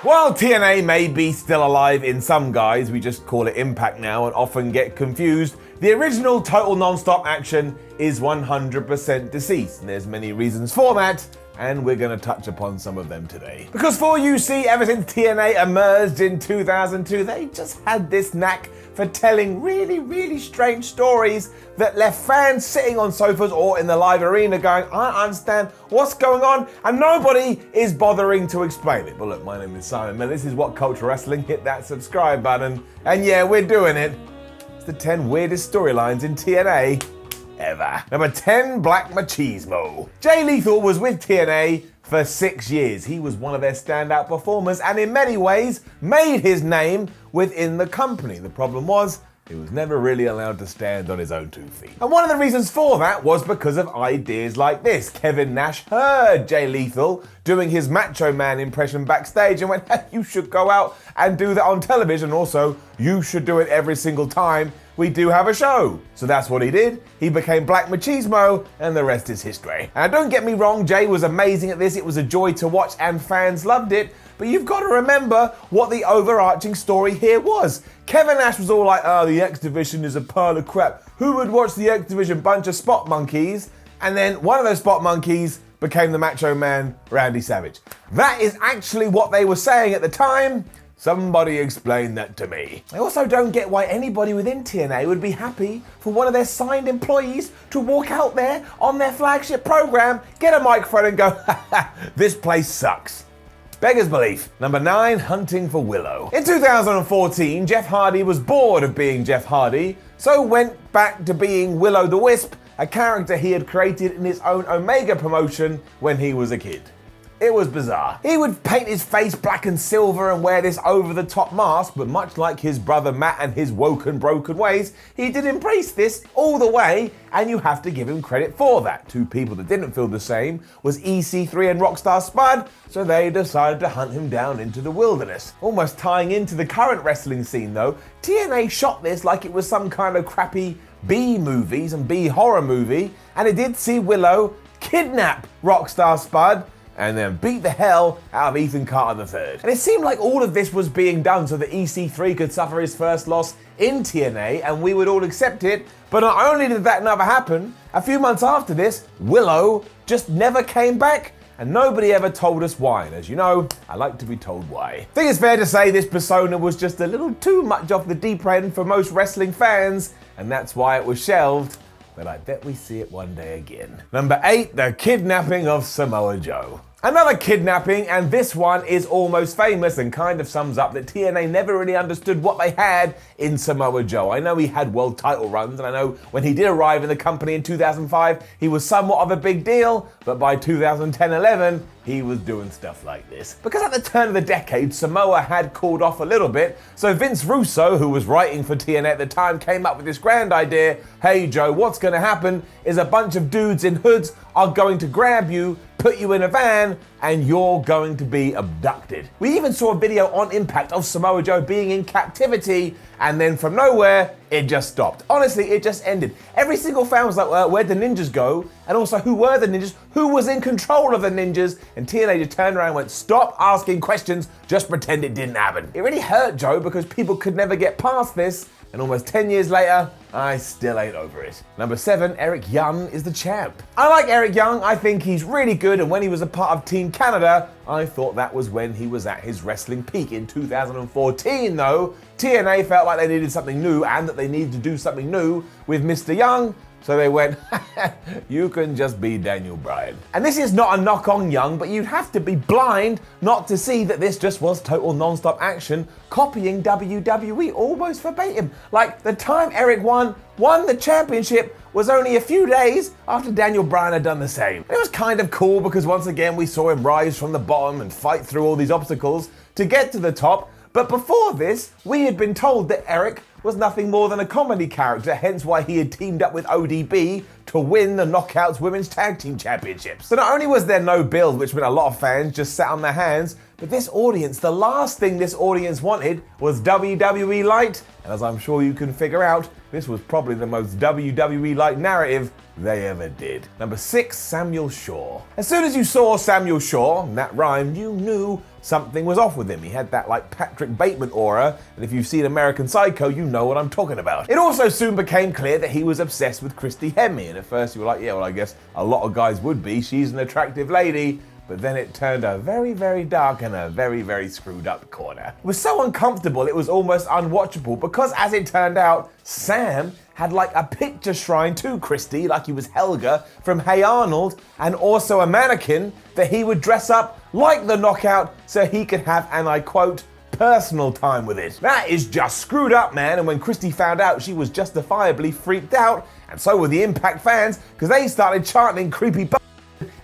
While TNA may be still alive in some guise, we just call it Impact now and often get confused, the original Total Non-Stop Action is 100% deceased, and there's many reasons for that, and we're going to touch upon some of them today. Because for you see, ever since TNA emerged in 2002, they just had this knack for telling really strange stories that left fans sitting on sofas or in the live arena going, I don't understand what's going on, and nobody is bothering to explain it. But look, my name is Simon Miller, this is What Culture Wrestling, hit that subscribe button, and yeah, we're doing it. It's the 10 weirdest storylines in TNA ever. Number 10, Black Machismo. Jay Lethal was with TNA for 6 years. He was one of their standout performers and in many ways made his name within the company. The problem was, he was never really allowed to stand on his own 2 feet. And one of the reasons for that was because of ideas like this. Kevin Nash heard Jay Lethal doing his Macho Man impression backstage and went, hey, you should go out and do that on television. Also, you should do it every single time we do have a show. So that's what he did. He became Black Machismo, and the rest is history. And don't get me wrong, Jay was amazing at this. It was a joy to watch and fans loved it. But you've got to remember what the overarching story here was. Kevin Nash was all like, oh, the X Division is a pile of crap. Who would watch the X Division? Bunch of spot monkeys. And then one of those spot monkeys became the Macho Man, Randy Savage. That is actually what they were saying at the time. Somebody explain that to me. I also don't get why anybody within TNA would be happy for one of their signed employees to walk out there on their flagship program, get a microphone and go, ha ha, this place sucks. Beggars belief. Number 9, Hunting for Willow. In 2014, Jeff Hardy was bored of being Jeff Hardy, so went back to being Willow the Wisp, a character he had created in his own Omega promotion when he was a kid. It was bizarre. He would paint his face black and silver and wear this over-the-top mask, but much like his brother Matt and his woke and broken ways, he did embrace this all the way, and you have to give him credit for that. 2 people that didn't feel the same was EC3 and Rockstar Spud, so they decided to hunt him down into the wilderness. Almost tying into the current wrestling scene though, TNA shot this like it was some kind of crappy B-movies and B-horror movie, and it did see Willow kidnap Rockstar Spud and then beat the hell out of Ethan Carter III. And it seemed like all of this was being done so that EC3 could suffer his first loss in TNA and we would all accept it. But not only did that never happen, a few months after this, Willow just never came back and nobody ever told us why. And as you know, I like to be told why. I think it's fair to say this persona was just a little too much off the deep end for most wrestling fans, and that's why it was shelved. But I bet we see it one day again. Number 8, the kidnapping of Samoa Joe. Another kidnapping, and this one is almost famous and kind of sums up that TNA never really understood what they had in Samoa Joe. I know he had world title runs, and I know when he did arrive in the company in 2005, he was somewhat of a big deal, but by 2010-11, he was doing stuff like this. Because at the turn of the decade, Samoa had cooled off a little bit, so Vince Russo, who was writing for TNA at the time, came up with this grand idea, hey Joe, what's gonna happen is a bunch of dudes in hoods are going to grab you, put you in a van, and you're going to be abducted. We even saw a video on Impact of Samoa Joe being in captivity, and then from nowhere, it just stopped. Honestly, it just ended. Every single fan was like, well, where'd the ninjas go? And also, who were the ninjas? Who was in control of the ninjas? And TNA just turned around and went, stop asking questions, just pretend it didn't happen. It really hurt Joe because people could never get past this, and almost 10 years later, I still ain't over it. Number 7, Eric Young is the champ. I like Eric Young, I think he's really good, and when he was a part of Team Canada, I thought that was when he was at his wrestling peak. In 2014 though, TNA felt like they needed something new and that they needed to do something new with Mr. Young, so they went, you can just be Daniel Bryan. And this is not a knock on Young, but you'd have to be blind not to see that this just was Total Non-Stop Action copying WWE almost verbatim. Like, the time Eric won the championship was only a few days after Daniel Bryan had done the same. It was kind of cool because once again we saw him rise from the bottom and fight through all these obstacles to get to the top. But before this, we had been told that Eric was nothing more than a comedy character, hence why he had teamed up with ODB to win the Knockouts Women's Tag Team Championships. So not only was there no build, which meant a lot of fans just sat on their hands, but this audience, the last thing this audience wanted was WWE Light, and as I'm sure you can figure out, this was probably the most WWE Light narrative they ever did. Number 6, Samuel Shaw. As soon as you saw Samuel Shaw, and that rhymed, you knew something was off with him. He had that like Patrick Bateman aura, and if you've seen American Psycho, you know what I'm talking about. It also soon became clear that he was obsessed with Christy Hemme, and at first you were like, yeah, well, I guess a lot of guys would be. She's an attractive lady. But then it turned a very, very dark and a very, very screwed up corner. It was so uncomfortable, it was almost unwatchable, because as it turned out, Sam had like a picture shrine to Christy, like he was Helga from Hey Arnold, and also a mannequin that he would dress up like the Knockout so he could have, and I quote, personal time with it. That is just screwed up, man, and when Christy found out, she was justifiably freaked out, and so were the Impact fans, because they started chanting creepy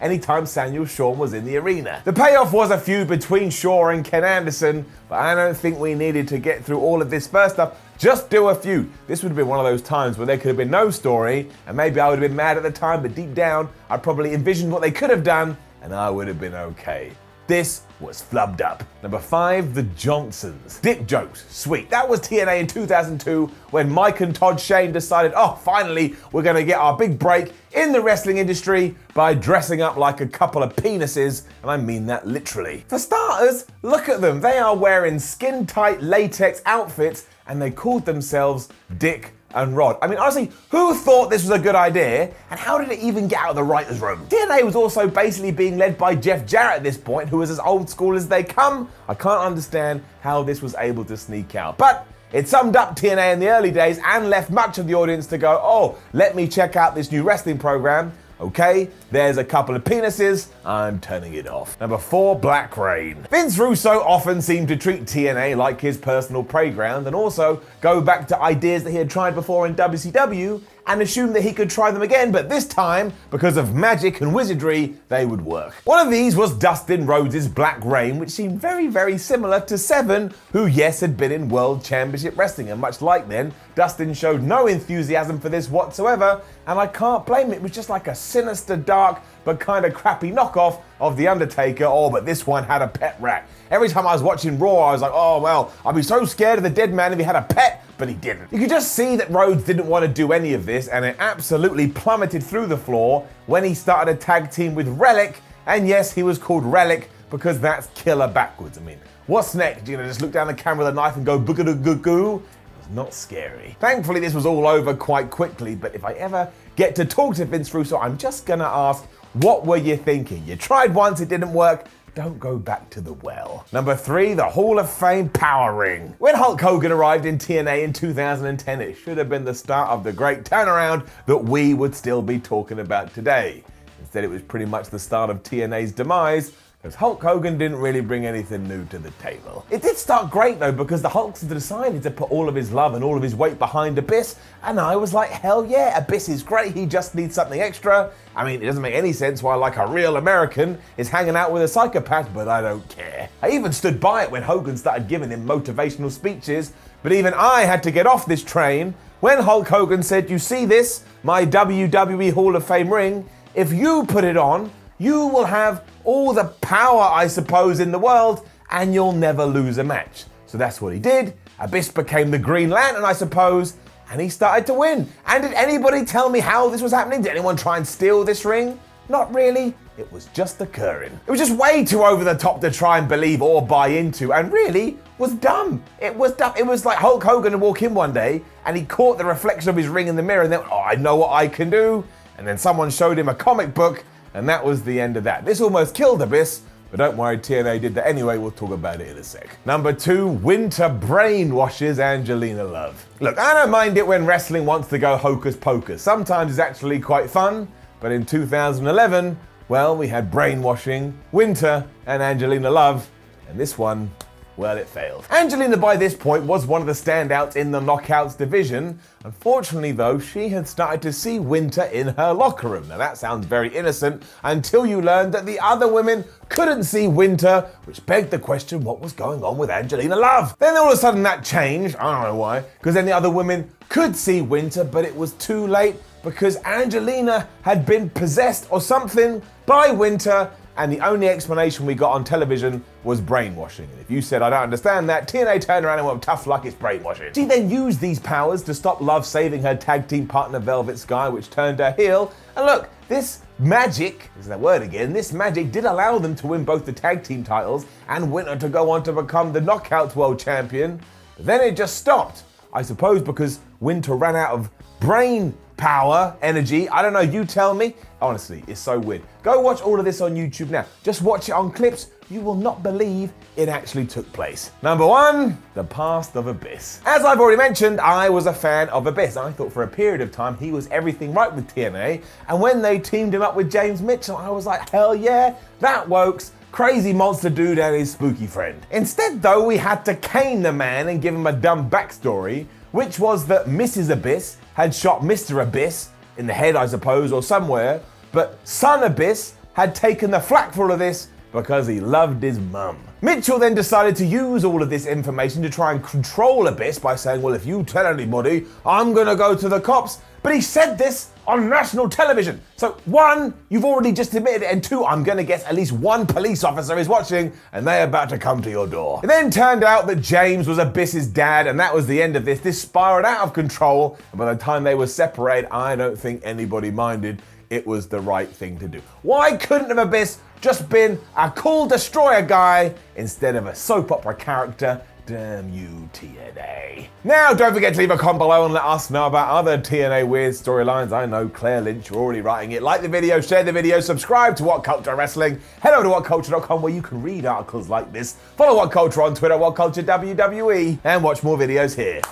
anytime Samuel Shaw was in the arena. The payoff was a feud between Shaw and Ken Anderson, but I don't think we needed to get through all of this first stuff. Just do a feud. This would have been one of those times where there could have been no story, and maybe I would have been mad at the time, but deep down, I probably envisioned what they could have done, and I would have been okay. This was flubbed up. Number 5, the Johnsons. Dick jokes, sweet. That was TNA in 2002 when Mike and Todd Shane decided, oh, finally, we're gonna get our big break in the wrestling industry by dressing up like a couple of penises, and I mean that literally. For starters, look at them. They are wearing skin-tight latex outfits, and they called themselves Dick and Rod. I mean, honestly, who thought this was a good idea, and how did it even get out of the writer's room? TNA was also basically being led by Jeff Jarrett at this point, who was as old school as they come. I can't understand how this was able to sneak out. But it summed up TNA in the early days and left much of the audience to go, oh, let me check out this new wrestling program. Okay, there's a couple of penises, I'm turning it off. Number 4, Black Rain. Vince Russo often seemed to treat TNA like his personal playground and also go back to ideas that he had tried before in WCW and assumed that he could try them again, but this time, because of magic and wizardry, they would work. One of these was Dustin Rhodes' Black Rain, which seemed very, very similar to Seven, who, yes, had been in World Championship Wrestling, and much like then, Dustin showed no enthusiasm for this whatsoever, and I can't blame him. It was just like a sinister, dark, but kind of crappy knockoff of The Undertaker. Oh, but this one had a pet rat. Every time I was watching Raw, I was like, oh, well, I'd be so scared of the dead man if he had a pet, but he didn't. You could just see that Rhodes didn't want to do any of this, and it absolutely plummeted through the floor when he started a tag team with Relic, and yes, he was called Relic because that's killer backwards. I mean, what's next? You're gonna just look down the camera with a knife and go boogadoo-goo-goo? Not scary. Thankfully, this was all over quite quickly, but if I ever get to talk to Vince Russo, I'm just gonna ask, what were you thinking? You tried once, it didn't work. Don't go back to the well. Number 3, the Hall of Fame Power Ring. When Hulk Hogan arrived in TNA in 2010, it should have been the start of the great turnaround that we would still be talking about today. Instead, it was pretty much the start of TNA's demise, because Hulk Hogan didn't really bring anything new to the table. It did start great though, because the Hulks had decided to put all of his love and all of his weight behind Abyss, and I was like, hell yeah, Abyss is great, he just needs something extra. I mean, it doesn't make any sense why like a real American is hanging out with a psychopath, but I don't care. I even stood by it when Hogan started giving him motivational speeches, but even I had to get off this train when Hulk Hogan said, you see this, my WWE Hall of Fame ring, if you put it on, you will have all the power, I suppose, in the world, and you'll never lose a match. So that's what he did. Abyss became the Green Lantern, I suppose, and he started to win. And did anybody tell me how this was happening? Did anyone try and steal this ring? Not really. It was just occurring. It was just way too over the top to try and believe or buy into, and really was dumb. It was dumb. It was like Hulk Hogan would walk in one day, and he caught the reflection of his ring in the mirror, and then, oh, I know what I can do. And then someone showed him a comic book, and that was the end of that. This almost killed Abyss, but don't worry, TNA did that anyway. We'll talk about it in a sec. Number 2, Winter brainwashes Angelina Love. Look, I don't mind it when wrestling wants to go hocus pocus. Sometimes it's actually quite fun, but in 2011, well, we had brainwashing, Winter, and Angelina Love, and this one, well, it failed. Angelina, by this point, was one of the standouts in the Knockouts division. Unfortunately, though, she had started to see Winter in her locker room. Now, that sounds very innocent until you learned that the other women couldn't see Winter, which begged the question, what was going on with Angelina Love? Then all of a sudden that changed, I don't know why, because then the other women could see Winter, but it was too late because Angelina had been possessed or something by Winter, and the only explanation we got on television was brainwashing. And if you said, I don't understand that, TNA turned around and went, tough luck, it's brainwashing. She then used these powers to stop Love saving her tag team partner Velvet Sky, which turned her heel. And look, This magic, is that word again, this magic did allow them to win both the tag team titles and Winter to go on to become the Knockouts World Champion. But then it just stopped. I suppose because Winter ran out of brain power, energy. I don't know, you tell me. Honestly, it's so weird. Go watch all of this on YouTube now. Just watch it on clips. You will not believe it actually took place. Number 1, the past of Abyss. As I've already mentioned, I was a fan of Abyss. I thought for a period of time he was everything right with TNA. And when they teamed him up with James Mitchell, I was like, hell yeah, that works. Crazy monster dude and his spooky friend. Instead though, we had to cane the man and give him a dumb backstory, which was that Mrs. Abyss had shot Mr. Abyss, in the head I suppose, or somewhere, but Son Abyss had taken the flak for all of this because he loved his mum. Mitchell then decided to use all of this information to try and control Abyss by saying, well, if you tell anybody, I'm gonna go to the cops. But he said this on national television. So 1, you've already just admitted it, and 2, I'm gonna guess at least 1 police officer is watching and they're about to come to your door. It then turned out that James was Abyss's dad, and that was the end of this. This spiraled out of control, and by the time they were separated, I don't think anybody minded. It was the right thing to do. Why couldn't have Abyss just been a cool destroyer guy instead of a soap opera character? Damn you, TNA. Now, don't forget to leave a comment below and let us know about other TNA weird storylines. I know, Claire Lynch, you're already writing it. Like the video, share the video, subscribe to What Culture Wrestling. Head over to whatculture.com where you can read articles like this. Follow What Culture on Twitter, What Culture WWE, and watch more videos here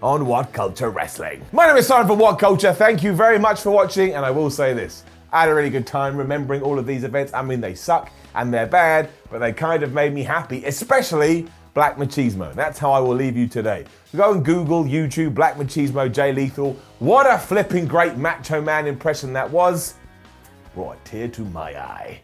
on What Culture Wrestling. My name is Simon from What Culture. Thank you very much for watching, and I will say this. I had a really good time remembering all of these events. I mean, they suck and they're bad, but they kind of made me happy, especially Black Machismo. That's how I will leave you today. Go and Google, YouTube, Black Machismo, Jay Lethal. What a flipping great Macho Man impression that was. Brought a tear to my eye.